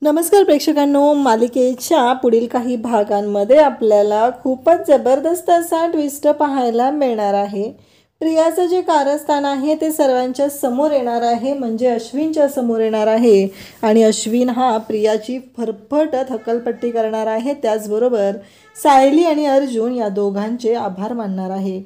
नमस्कार प्रेक्षकांनो, मालिकेच्या पुढील काही भागांमध्ये आपल्याला खूपच जबरदस्त असा ट्विस्ट पाहायला मिळणार आहे। प्रियाचं जे कारस्थान आहे ते सर्वांच्या समोर येणार आहे, म्हणजे अश्विनच्या समोर येणार आहे आणि अश्विन हा प्रियाची फरफटत हकलपट्टी करणार आहे। त्याचबरोबर सायली आणि अर्जुन या दोघांचे आभार मानणार आहे।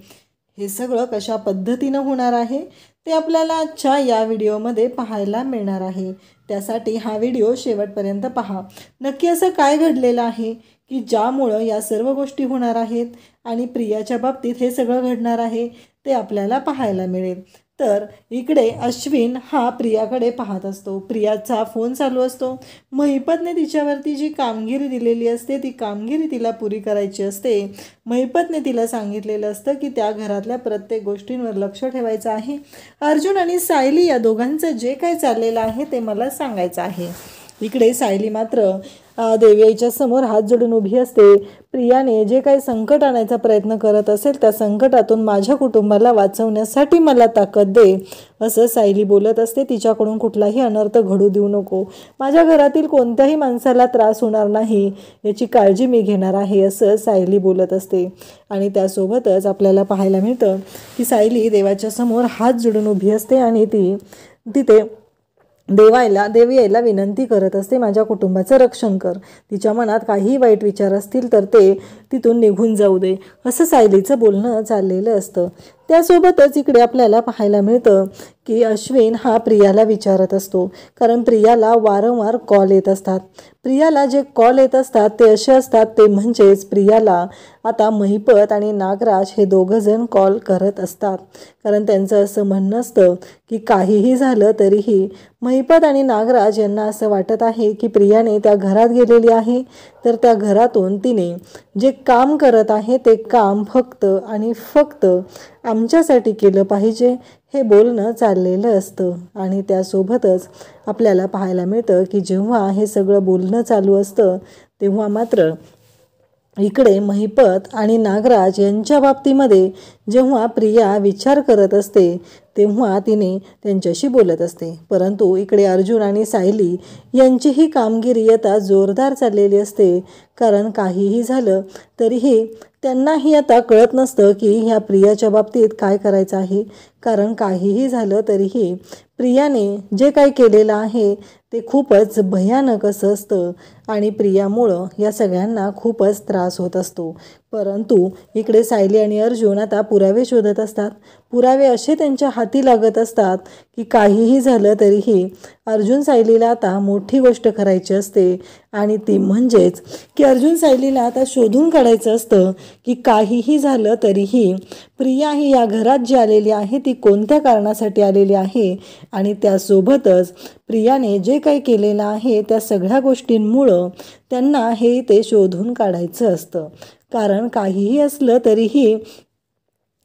हे सगळं कशा पद्धतीने होणार आहे ते आपल्याला आजच्या या व्हिडिओमध्ये पाहायला मिळणार आहे। त्यासाठी हा व्हिडिओ शेवटपर्यंत पहा। नक्की असं काय घडलेलं आहे की ज्यामुळे या सर्व गोष्टी होणार आहेत आणि प्रियाच्या बाबतीत हे सगळं घडणार आहे ते आपल्याला पाहायला मिळेल। तर इकडे अश्विन हा प्रियाकडे पाहत असतो। प्रियाचा फोन चालू असतो। महिपतने तिच्यावरती जी कामगिरी दिलेली असते ती कामगिरी तिला पुरी करायची असते। महिपतने तिला सांगितलेलं असतं की त्या घरातल्या प्रत्येक गोष्टींवर लक्ष ठेवायचं आहे। अर्जुन आणि सायली या दोघांचं जे काही चाललेलं आहे ते मला सांगायचं आहे। इकडे सायली मात्र देवी आईच्या समोर हात जोडून उभी असते। प्रियाने जे काही संकट आणायचा प्रयत्न करत असेल त्या संकटातून माझ्या कुटुंबाला वाचवण्यासाठी मला ताकद दे, असं सायली बोलत असते। तिच्याकडून कुठलाही अनर्थ घडू देऊ नको, माझ्या घरातील कोणत्याही माणसाला त्रास होणार नाही याची काळजी मी घेणार आहे, असं सायली बोलत असते। आणि त्यासोबतच आपल्याला पाहायला मिळतं की सायली देवाच्या समोर हात जोडून उभी असते आणि ती तिथे देवी आईला विनंती करत असते, माझ्या कुटुंबाचं रक्षण कर, तिच्या मनात काही वाईट विचार असतील तर ते तिथून निघून जाऊ दे, असं सायलीचं बोलणं चाललेलं असतं। त्यासोबतच इकडे आपल्याला पाहायला मिळतं की अश्विन हा प्रियाला विचारत असतो, कारण प्रियाला वारंवार कॉल येत असतात। प्रियाला जे कॉल येत असतात ते असे असतात, ते म्हणजेच प्रियाला आता महिपत आणि नागराज हे दोघंजण कॉल करत असतात। कारण त्यांचं असं म्हणणं असतं की काहीही झालं तरीही महिपत आणि नागराज यांना असं वाटत आहे की प्रियाने त्या घरात गेलेली आहे, तर त्या घरातून तिने जे काम करत आहे ते काम फक्त आणि फक्त आमच्यासाठी केलं पाहिजे, हे बोलणं चाललेलं असतं। आणि त्यासोबतच आपल्याला पाहायला मिळतं की जेव्हा हे सगळं बोलणं चालू असतं तेव्हा मात्र इकडे महिपत आणि नागराज यांच्या बाबतीमध्ये जेव्हा प्रिया विचार करत असते तेव्हा तिने त्यांच्याशी बोलत असते। परंतु इकडे अर्जुन आणि सायली यांची ही कामगिरी आता जोरदार चाललेली असते, कारण काहीही झालं तरीही त्यांनाही आता कळत नसतं की ह्या प्रियाच्या बाबतीत काय करायचं आहे। कारण काहीही झालं तरीही प्रियाने जे काही केलेलं आहे ते खूपच भयानक असं असतं आणि प्रियामुळं या सगळ्यांना खूपच त्रास होत असतो। परंतु इकडे सायली आणि अर्जुन आता पुरावे शोधत असतात। पुरावे असे त्यांच्या हाती लागत असतात की काहीही झालं तरीही अर्जुन सायलीला आता मोठी गोष्ट करायची असते, आणि ती म्हणजेच की अर्जुन सायलीला आता शोधून काढायचं असतं की काहीही झालं तरीही प्रिया ही या घरात जी आलेली आहे ती कोणत्या कारणासाठी आलेली आहे, आणि त्यासोबतच प्रियाने जे काही केलेलं आहे त्या सगळ्या गोष्टींमुळं त्यांना हे ते शोधून काढायचं असतं। कारण काहीही असलं तरीही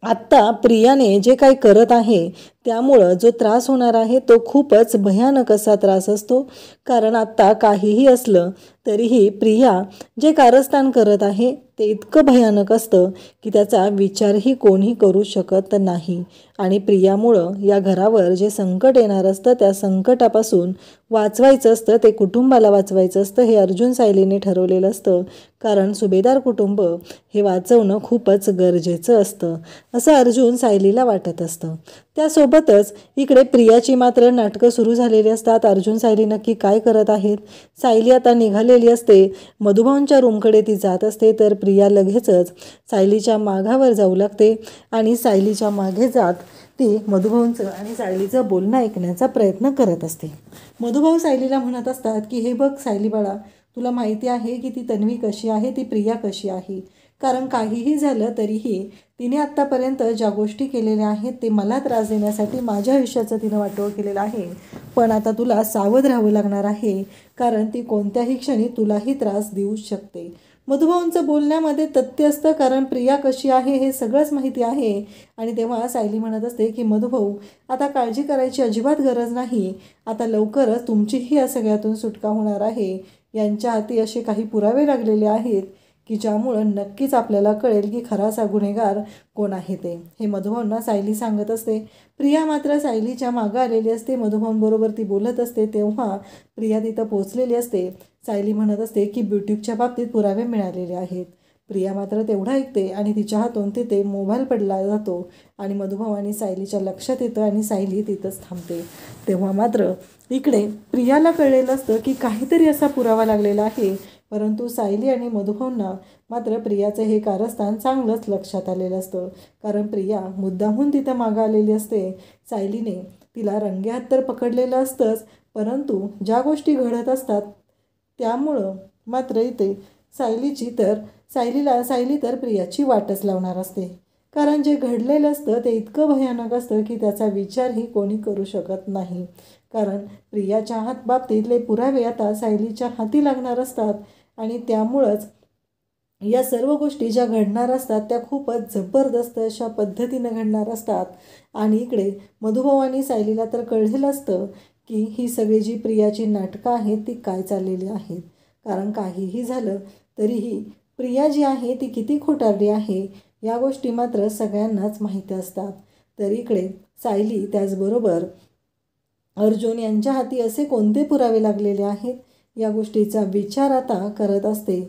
आत्ता प्रियाने जे काही करत आहे त्यामुळं जो त्रास होणार आहे तो खूपच भयानक असा त्रास असतो। कारण आत्ता काहीही असलं तरीही प्रिया जे कारस्थान करत आहे ते इतकं भयानक असतं की त्याचा विचारही कोणी करू शकत नाही। आणि प्रियामुळं या घरावर जे संकट येणार असतं त्या संकटापासून वाचवायचं असतं, ते कुटुंबाला वाचवायचं असतं, हे अर्जुन सायलीने ठरवलेलं असतं। कारण सुभेदार कुटुंब हे वाचवणं खूपच गरजेचं असतं, असं अर्जुन सायलीला वाटत असतं। त्यासोबतच इकडे प्रियाची मात्र नाटकं सुरू झालेली असतात। अर्जुन सायली नक्की काय करत आहेत, सायली आता निघालेली असते, मधुभाऊंच्या रूमकडे ती जात असते, तर प्रिया लगेचच सायलीच्या मागावर जाऊ लागते आणि सायलीच्या मागे जात ती मधुभाऊंचं आणि सायलीचं बोलणं ऐकण्याचा प्रयत्न करत असते। मधुभाऊ सायलीला म्हणत असतात की हे बघ सायली बाळा, तुला माहिती आहे की ती तन्वी कशी आहे, ती प्रिया कशी आहे। कारण काहीही झालं तरीही तिने आत्तापर्यंत ज्या गोष्टी केलेल्या आहेत ते मला त्रास देण्यासाठी माझ्या आयुष्याचं तिनं वाटोळ केलेलं आहे, पण आता तुला सावध राहावं लागणार आहे, कारण ती कोणत्याही क्षणी तुलाही त्रास देऊ शकते। मधुभाऊंचं बोलण्यामध्ये तथ्य असतं, कारण प्रिया कशी आहे हे सगळंच माहिती आहे। आणि तेव्हा सायली म्हणत असते की मधुभाऊ, आता काळजी करायची अजिबात गरज नाही, आता लवकरच तुमचीही या सगळ्यातून सुटका होणार आहे। यांच्या हाती असे काही पुरावे लागलेले आहेत की ज्यामुळं नक्कीच आपल्याला कळेल की खराचा गुन्हेगार कोण आहे ते. हे मधुभाऊंना सायली सांगत असते. प्रिया मात्र सायलीच्या मागं आलेली असते. मधुभाऊंबरोबर ती बोलत असते तेव्हा प्रिया तिथं पोहोचलेली असते. सायली म्हणत असते की ब्युटिकच्या बाबतीत पुरावे मिळालेले आहेत. प्रिया मात्र तेवढं ऐकते आणि तिच्या हातून तिथे मोबाईल पडला जातो आणि मधुभाऊ आणि सायलीच्या लक्षात येतं आणि सायली तिथंच थांबते. तेव्हा मात्र इकडे प्रियाला कळलेलं असतं की काहीतरी असा पुरावा लागलेला आहे. परंतु सायली आणि मधुभाऊंना मात्र प्रियाचं हे कारस्थान चांगलंच लक्षात आलेलं असतं. कारण प्रिया मुद्दामहून तिथं मागं आलेली असते. सायलीने तिला रंगेहात तर पकडलेलं असतंच, परंतु ज्या गोष्टी घडत असतात त्यामुळं मात्र इथे सायली तर प्रियाची वाटच लावणार असते. कारण जे घडलेलं असतं ते इतकं भयानक असतं की त्याचा विचारही कोणी करू शकत नाही. कारण प्रियाच्या बाबतीतले पुरावे आता सायलीच्या हाती लागणार असतात आणि त्यामुळंच या सर्व गोष्टी ज्या घडणार असतात त्या खूपच जबरदस्त अशा पद्धतीनं घडणार असतात. आणि इकडे मधुभाऊ आणि सायलीला तर कळलेलं असतं की ही सगळी जी प्रियाची नाटकं आहेत ती काय चाललेली आहेत. कारण काहीही झालं तरीही प्रिया जी आहे ती किती खोटारडी आहे या गोष्टी मात्र सगळ्यांनाच माहिती असतात. तर इकडे सायली त्याचबरोबर अर्जुन यांच्या हाती असे कोणते पुरावे लागलेले आहेत या गोष्टीचा विचार आता करत असते.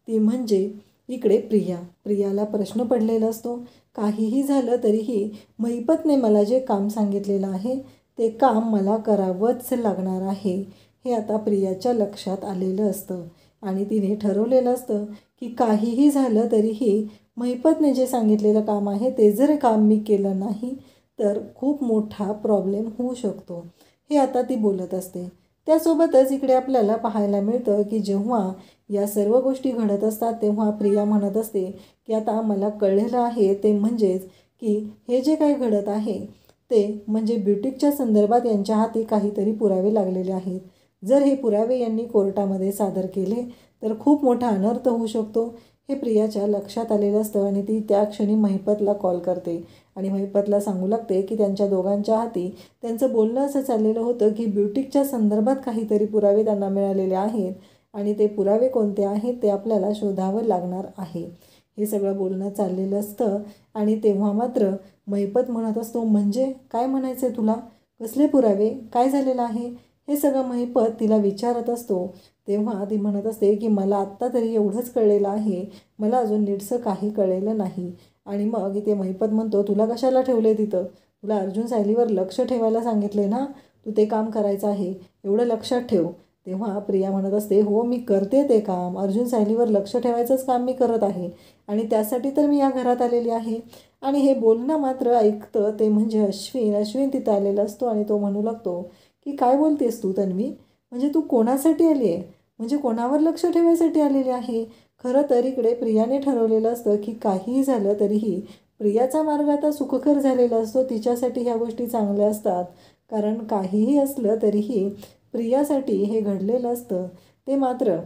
ती म्हणजे इकडे प्रियाला प्रश्न पडलेला असतो. काहीही झालं तरीही महिपतने मला जे काम सांगितलेलं आहे ते काम मला करावंच लागणार आहे हे आता प्रियाच्या लक्षात आलेलं असतं. आणि तिने ठरवलेलं असतं की काहीही झालं तरीही महिपतने जे सांगितलेलं काम आहे ते जर काम मी केलं नाही तर खूप मोठा प्रॉब्लेम होऊ शकतो. हे आता ती बोलत असते. त्यासोबतच इकडे आपल्याला पाहायला मिळतं की जेव्हा या सर्व गोष्टी घडत असतात तेव्हा प्रिया म्हणत असते की आता मला कळलेलं आहे ते म्हणजेच की हे जे काही घडत आहे ते म्हणजे ब्युटिकच्या संदर्भात यांच्या हाती काहीतरी पुरावे लागलेले आहेत. जर हे पुरावे यांनी कोर्टामध्ये सादर केले तर खूप मोठा अनर्थ होऊ शकतो हे प्रियाच्या लक्षात आलेलं असतं. आणि ती त्या क्षणी महिपतला कॉल करते आणि महिपतला सांगू लागते की त्यांच्या दोघांच्या हाती त्यांचं बोलणं असं चाललेलं होतं की ब्युटिकच्या संदर्भात काहीतरी पुरावे त्यांना मिळालेले आहेत आणि ते पुरावे कोणते आहेत ते आपल्याला शोधावं लागणार आहे. हे सगळं बोलणं चाललेलं असतं आणि तेव्हा मात्र महिपत म्हणत असतो म्हणजे काय म्हणायचं आहे तुला, कसले पुरावे, काय झालेलं आहे हे सगळं महिपत तिला विचारत असतो. तेव्हा ती म्हणत असते की मला आत्ता तरी एवढंच कळलेलं आहे, मला अजून नीटसं काही कळलेलं नाही. आणि मग इथे महिपत म्हणतो तुला कशाला ठेवले तिथं, तुला अर्जुन सायलीवर लक्ष ठेवायला सांगितले ना, तू ते काम करायचं आहे, एवढं लक्षात ठेव. तेव्हा प्रिया म्हणत असते हो मी करते ते काम, अर्जुन सायलीवर लक्ष ठेवायचंच काम मी करत आहे आणि त्यासाठी तर मी या घरात आलेली आहे. आणि हे बोलणं मात्र ऐकतं ते म्हणजे अश्विन तिथं आलेला असतो आणि तो म्हणू लागतो की काय बोलतेस तू तन्वी, म्हणजे तू कोणासाठी आली आहे, म्हणजे कोणावर लक्ष ठेवायसाठी आलेली आहे. खरं तर इकडे प्रियाने ठरवलेलं असतं की काहीही झालं तरीही प्रियाचा मार्ग आता सुखकर झालेला असतो, तिच्यासाठी ह्या गोष्टी चांगल्या असतात. कारण काहीही असलं तरीही प्रियासाठी हे घडलेलं असतं ते मात्र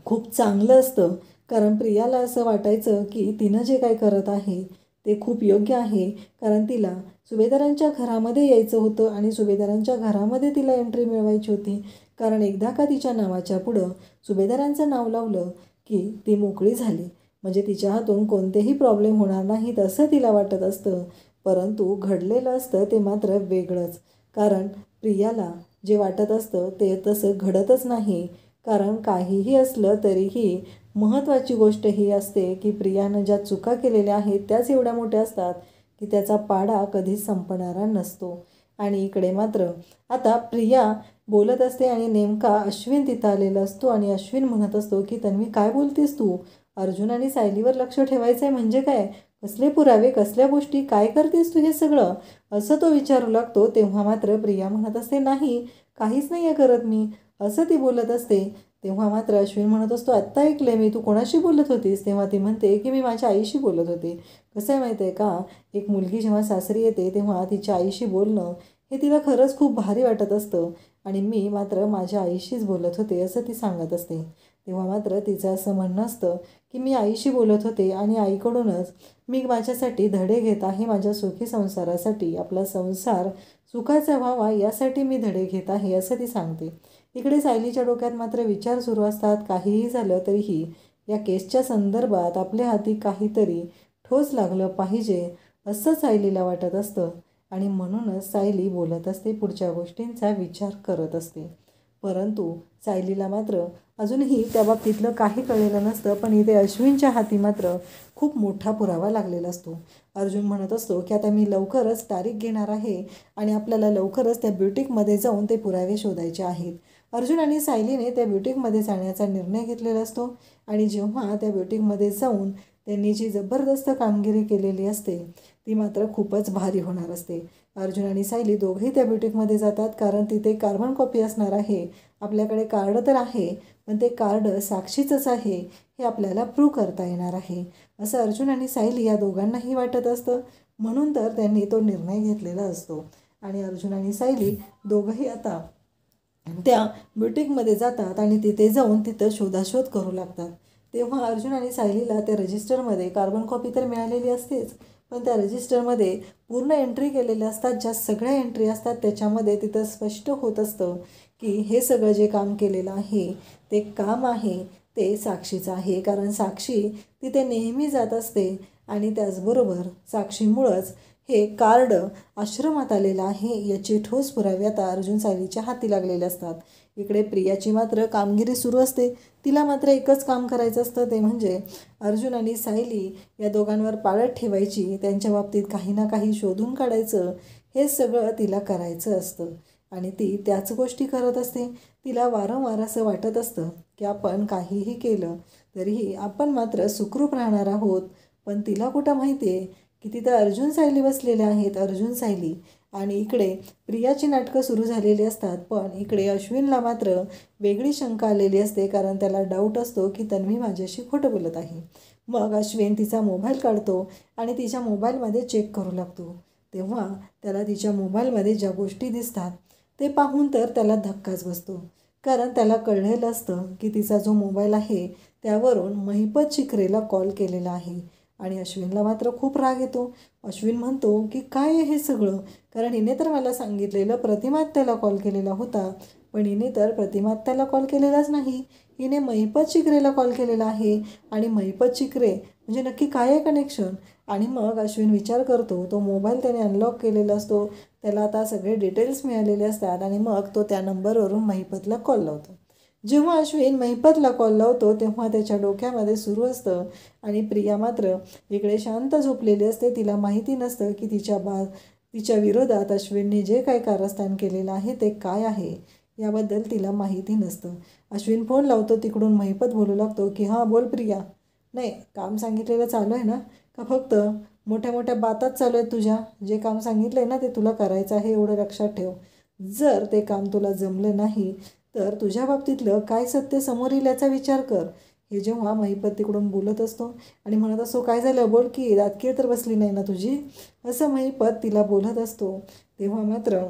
खूप चांगलं असतं. कारण प्रियाला असं वाटायचं की तिनं जे काय करत आहे ते खूप योग्य आहे. कारण तिला सुभेदारांच्या घरामध्ये यायचं होतं आणि सुभेदारांच्या घरामध्ये तिला एंट्री मिळवायची होती. कारण एकदा का तिच्या नावाच्या पुढं सुभेदारांचं नाव लावलं की ती मोकळी झाली, म्हणजे तिच्या हातून कोणतेही प्रॉब्लेम होणार नाहीत असं तिला वाटत असतं. परंतु घडलेलं असतं ते मात्र वेगळंच. कारण प्रियाला जे वाटत असतं ते तसं घडतच नाही. कारण काहीही असलं तरीही महत्त्वाची गोष्ट ही असते की प्रियानं ज्या चुका केलेल्या आहेत त्याच एवढ्या मोठ्या असतात की त्याचा पाडा कधीच संपणारा नसतो. आणि इकडे मात्र आता प्रिया बोलत असते आणि नेमका अश्विन तिथं आलेला असतो आणि अश्विन म्हणत असतो की तन्वी काय बोलतेस तू, अर्जुन आणि सायलीवर लक्ष ठेवायचं आहे म्हणजे काय, कसले पुरावे, कसल्या गोष्टी, काय करतेस तू हे सगळं, असं तो विचारू लागतो. तेव्हा मात्र प्रिया म्हणत असते नाही काहीच नाही आहे करत मी, असं ती बोलत असते. तेव्हा मात्र अश्विन म्हणत असतो आत्ता ऐकलं मी, तू कोणाशी बोलत होतीस. तेव्हा ती म्हणते की मी माझ्या आईशी बोलत होते. कसं आहे माहिती आहे का, एक मुलगी जेव्हा सासरी येते तेव्हा तिच्या आईशी बोलणं हे तिला खरंच खूप भारी वाटत असतं आणि मी मात्र माझ्या आईशीच बोलत होते असं ती सांगत असते. तेव्हा मात्र तिचं असं म्हणणं असतं की मी आईशी बोलत होते आणि आईकडूनच मी माझ्यासाठी धडे घेत आहे, माझ्या सुखी संसारासाठी, आपला संसार सुखाचा व्हावा यासाठी मी धडे घेत आहे असं ती सांगते. इकडे सायलीच्या डोक्यात मात्र विचार सुरू असतात. काहीही झालं तरीही या केसच्या संदर्भात आपल्या हाती काहीतरी ठोस लागलं पाहिजे असं सायलीला वाटत असतं आणि म्हणूनच सायली बोलत असते, पुढच्या गोष्टींचा विचार करत असते. परंतु सायलीला मात्र अजूनही त्या बाबतीतलं काही कळलेलं नसतं. पण इथे अश्विनच्या हाती मात्र खूप मोठा पुरावा लागलेला असतो. अर्जुन म्हणत असतो की आता मी लवकरच तारीख घेणार आहे आणि आपल्याला लवकरच त्या ब्युटिकमध्ये जाऊन ते पुरावे शोधायचे आहेत. अर्जुन आणि सायलीने त्या ब्युटिकमध्ये जाण्याचा निर्णय घेतलेला असतो आणि जेव्हा त्या ब्युटिकमध्ये जाऊन त्यांनी जी जबरदस्त कामगिरी केलेली असते ती मात्र खूपच भारी होणार असते. अर्जुन आणि सायली दोघेही त्या ब्युटिकमध्ये जातात कारण तिथे कार्बन कॉपी असणार आहे. आपल्याकडे कार्ड तर आहे पण ते कार्ड साक्षीचंच आहे हे आपल्याला प्रूव्ह करता येणार आहे असं अर्जुन आणि सायली या दोघांनाही वाटत असतं. म्हणून तर त्यांनी तो निर्णय घेतलेला असतो आणि अर्जुन आणि सायली दोघंही आता त्या ब्युटिकमध्ये जातात आणि तिथे जाऊन तिथं शोधाशोध करू लागतात. तेव्हा अर्जुन आणि सायलीला त्या रजिस्टरमध्ये कार्बन कॉपी तर मिळालेली असतेच, पण त्या रजिस्टरमध्ये पूर्ण एंट्री केलेल्या असतात. ज्या सगळ्या एंट्री असतात त्याच्यामध्ये तिथं स्पष्ट होत असतं की हे सगळं जे काम केलेलं आहे ते काम आहे ते साक्षीचं आहे. कारण साक्षी तिथे नेहमी जात असते आणि त्याचबरोबर साक्षीमुळंच हे कार्ड आश्रमात आलेलं आहे याचे ठोस पुरावे आता अर्जुन सायलीच्या हाती लागलेले असतात. इकडे प्रियाची मात्र कामगिरी सुरू असते. तिला मात्र एकच काम करायचं असतं, ते म्हणजे अर्जुन आणि सायली या दोघांवर पाळत ठेवायची, त्यांच्या बाबतीत काही ना काही शोधून काढायचं, हे सगळं तिला करायचं असतं आणि ती त्याच गोष्टी करत असते. तिला वारंवार असं वाटत असतं की आपण काहीही केलं तरीही आपण मात्र सुखरूप राहणार आहोत. पण तिला कुठं माहिती आहे की तिथं अर्जुन सायली बसलेले आहेत, अर्जुन सायली, आणि इकडे प्रियाची नाटकं सुरू झालेली असतात. पण इकडे अश्विनला मात्र वेगळी शंका आलेली असते कारण त्याला डाऊट असतो की तन्वी माझ्याशी खोटं बोलत आहे. मग अश्विन तिचा मोबाईल काढतो आणि तिच्या मोबाईलमध्ये चेक करू लागतो. तेव्हा त्याला तिच्या मोबाईलमध्ये ज्या गोष्टी दिसतात ते पाहून तर त्याला धक्काच बसतो. कारण त्याला कळलेलं असतं की तिचा जो मोबाईल आहे त्यावरून महिपत शिखरेला कॉल केलेला आहे आणि अश्विनला मात्र खूप राग येतो. अश्विन म्हणतो की काय आहे हे सगळं, कारण हिने तर मला सांगितलेलं प्रतिमात्याला कॉल केलेला होता, पण हिने तर प्रतिमात्याला कॉल केलेलाच नाही, हिने महिपत शिखरेला कॉल केलेला आहे. आणि महिपत शिखरे म्हणजे नक्की काय आहे कनेक्शन. आणि मग अश्विन विचार करतो, तो मोबाईल त्याने अनलॉक केलेला असतो, त्याला आता सगळे डिटेल्स मिळालेले असतात आणि मग तो त्या नंबरवरून महिपतला कॉल लावतो. जेव्हा अश्विन महिपतला कॉल लावतो तेव्हा त्याच्या डोक्यामध्ये सुरू असतं आणि प्रिया मात्र इकडे शांत झोपलेली असते. तिला माहिती नसतं की तिच्या विरोधात अश्विनने जे काही कारस्थान केलेलं आहे ते काय आहे, याबद्दल तिला माहिती नसतं. अश्विन फोन लावतो, तिकडून महिपत बोलू लागतो की हां बोल प्रिया. नाही, काम सांगितलेलं चालू आहे ना, का फक्त मोठ्या मोठ्या बाताच चालू आहेत तुझ्या? जे काम सांगितलं आहे ना ते तुला करायचं आहे, एवढं लक्षात ठेव. जर ते काम तुला जमलं नाही तर तुझ्या बाबतीतलं काय सत्य समोर येईल याचा विचार कर. हे जेव्हा महिपत तिकडून बोलत असतो आणि म्हणत असतो काय झालं बोल की, दातकीळ तर बसली नाही ना तुझी, असं महिपत तिला बोलत असतो. तेव्हा मात्र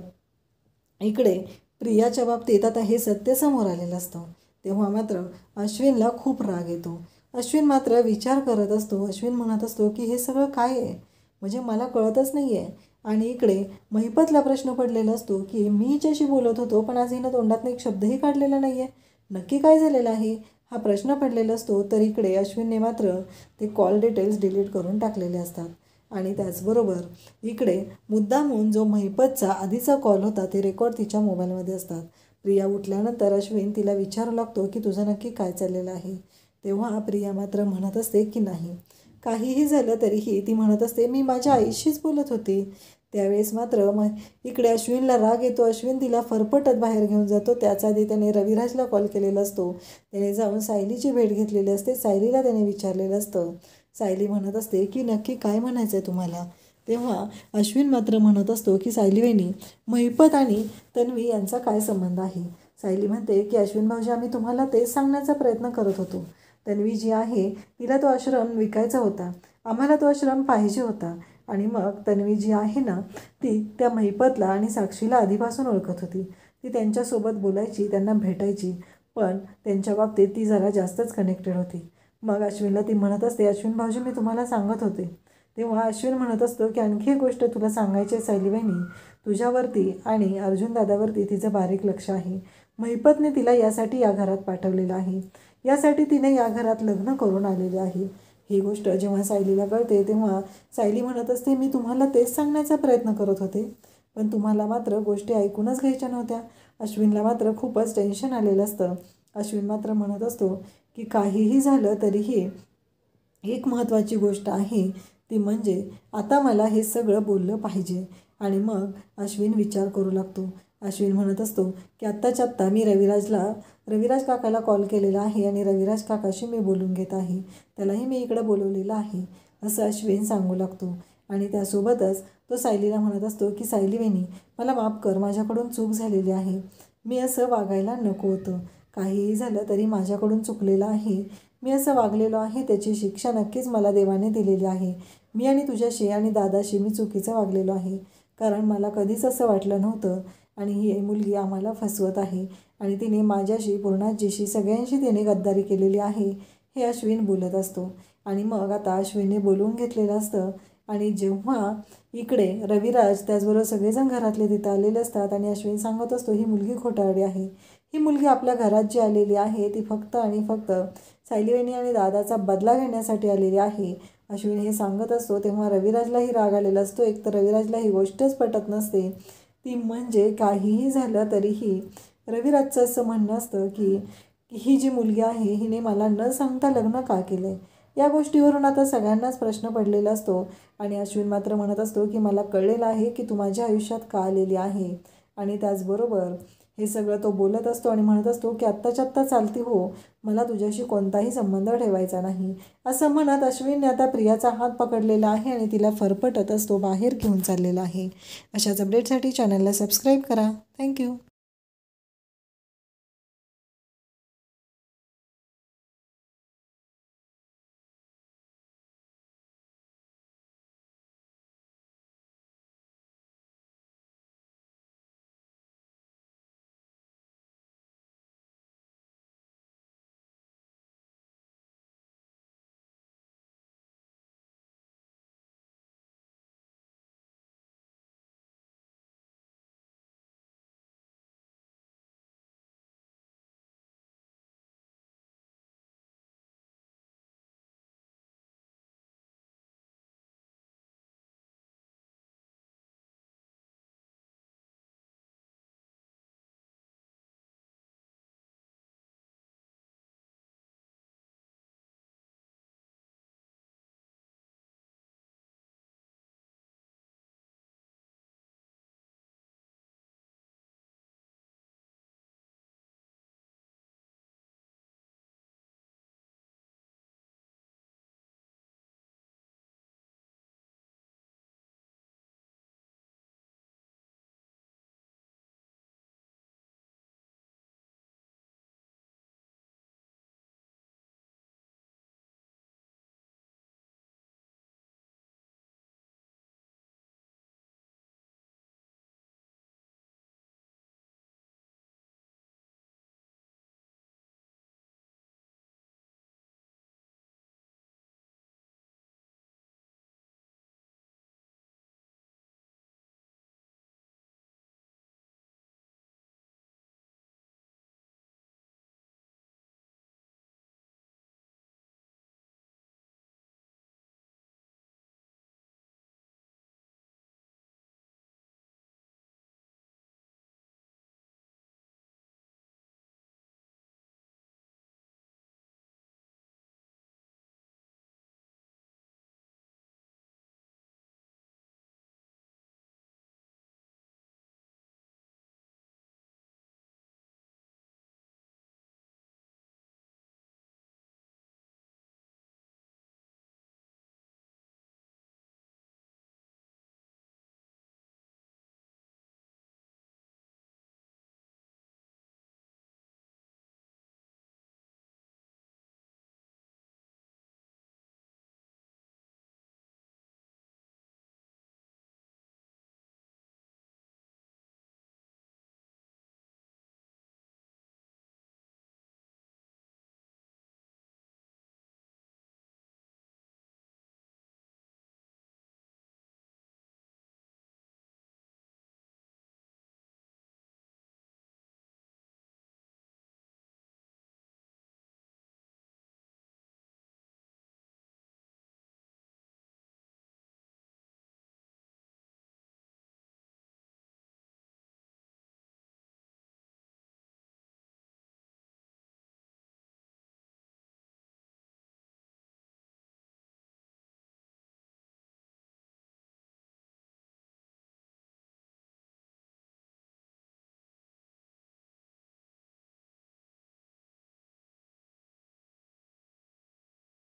इकडे प्रियाच्या बाबतीत आता हे सत्य समोर आलेलं असतं. तेव्हा मात्र अश्विनला खूप राग येतो. अश्विन मात्र विचार करत असतो. अश्विन म्हणत असतो की हे सगळं काय आहे, म्हणजे मला कळतच नाही आहे. आणि इकडे महिपतला प्रश्न पडलेला असतो की मी हिच्याशी बोलत होतो पण आज हिनं तोंडातनं एक शब्दही काढलेला नाही आहे, नक्की काय झालेलं आहे हा प्रश्न पडलेला असतो. तर इकडे अश्विनने मात्र ते कॉल डिटेल्स डिलीट करून टाकलेले असतात आणि त्याचबरोबर इकडे मुद्दामून जो महिपतचा आधीचा कॉल होता ते रेकॉर्ड तिच्या मोबाईलमध्ये असतात. प्रिया उठल्यानंतर अश्विन तिला विचारू लागतो की तुझं नक्की काय चाललेलं आहे. तेव्हा प्रिया मात्र म्हणत असते की नाही, काहीही झालं तरीही ती म्हणत असते मी माझ्या आईशीच बोलत होते. त्यावेळेस मात्र इकडे अश्विनला राग येतो. अश्विन तिला फरफटत बाहेर घेऊन जातो. त्याचा आधी त्याने रविराजला कॉल केलेला असतो. त्याने जाऊन सायलीची भेट घेतलेली असते. सायलीला त्याने विचारलेलं असतं. सायली म्हणत असते की नक्की काय म्हणायचं आहे तुम्हाला. तेव्हा अश्विन मात्र म्हणत असतो की सायली वहिनी, महिपत आणि तन्वी यांचा काय संबंध आहे. सायली म्हणते की अश्विन भाऊजी, आम्ही तुम्हाला तेच सांगण्याचा प्रयत्न करत होतो. तन्वी जी आहे तिला तो आश्रम विकायचा होता, आम्हाला तो आश्रम पाहिजे होता. आणि मग तन्वी जी आहे ना ती त्या महिपतला आणि साक्षीला आधीपासून ओळखत होती. ती त्यांच्यासोबत बोलायची, त्यांना भेटायची, पण त्यांच्या बाबतीत ती जरा जास्तच कनेक्टेड होती. मग अश्विनला ती म्हणत असते अश्विन भाऊजी मी तुम्हाला सांगत होते. तेव्हा अश्विन म्हणत असतो की आणखी एक गोष्ट तुला सांगायची आहे सायली वहिनी, तुझ्यावरती आणि अर्जुन दादावरती तिचं बारीक लक्ष आहे. महिपतने तिला यासाठी या घरात पाठवलेलं आहे, यासाठी तिने या घरात लग्न करून आलेले आहे. ही गोष्ट जेव्हा सायलीला कळते तेव्हा सायली म्हणत असते, मी तुम्हाला तेच सांगण्याचा प्रयत्न करत होते, पण तुम्हाला मात्र गोष्टी ऐकूनच घ्यायच्या नव्हत्या. अश्विनला मात्र खूपच टेन्शन आलेलं असतं. अश्विन मात्र म्हणत असतो की काहीही झालं तरीही एक महत्त्वाची गोष्ट आहे, ती म्हणजे आता मला हे सगळं बोललं पाहिजे. आणि मग अश्विन विचार करू लागतो. अश्विन म्हणत असतो की आत्ताच्या आत्ता मी रविराज काकाला कॉल केलेला आहे आणि रविराज काकाशी मी बोलून घेत आहे, त्यालाही मी इकडं बोलवलेलं आहे, असं अश्विन सांगू लागतो. आणि त्यासोबतच तो सायलीला म्हणत असतो की सायली वहिनी, मला माफ कर, माझ्याकडून चूक झालेली आहे, मी असं वागायला नको होतं, काहीही झालं तरी माझ्याकडून चुकलेलं आहे, मी असं वागलेलो आहे, त्याची शिक्षा नक्कीच मला देवाने दिलेली आहे. मी आणि तुझ्याशी आणि दादाशी मी चुकीचं वागलेलो आहे, कारण मला कधीच असं वाटलं नव्हतं आणि ही मुलगी आम्हाला फसवत आहे आणि तिने माझ्याशी, पूर्णाजीशी, सगळ्यांशी तिने गद्दारी केलेली आहे, हे अश्विन बोलत असतो. आणि मग आता अश्विनने बोलवून घेतलेलं असतं. आणि जेव्हा इकडे रविराज त्याचबरोबर सगळेजण घरातले तिथं आलेले असतात आणि अश्विन सांगत असतो, ही मुलगी खोटारडी आहे, ही मुलगी आपल्या घरात जी आलेली आहे ती फक्त आणि फक्त सायलीवहिनी आणि दादाचा बदला घेण्यासाठी आलेली आहे, अश्विन हे सांगत असतो. तेव्हा रविराजलाही राग आलेला असतो. एक तर रविराजला ही गोष्टच पटत नसते, ती म्हणजे काहीही झालं तरीही रविराजचं असं म्हणणं असतं की ही जी मुलगी आहे हिने मला न सांगता लग्न का केलं. या गोष्टीवरून आता सगळ्यांनाच प्रश्न पडलेला असतो. आणि अश्विन मात्र म्हणत असतो की मला कळलेलं आहे की तू माझ्या आयुष्यात का आलेली आहे. आणि त्याचबरोबर हे सगळं तो बोलत असतो आणि म्हणत असतो की आत्ताच्या आत्ता चालती हो, मला तुझ्याशी कोणताही संबंध ठेवायचा नाही, असं म्हणत अश्विनने आता प्रियाचा हात पकडलेला आहे आणि तिला फरफटत असतो बाहेर घेऊन चाललेला आहे. अशाच अपडेटसाठी चॅनलला सबस्क्राईब करा. थँक्यू.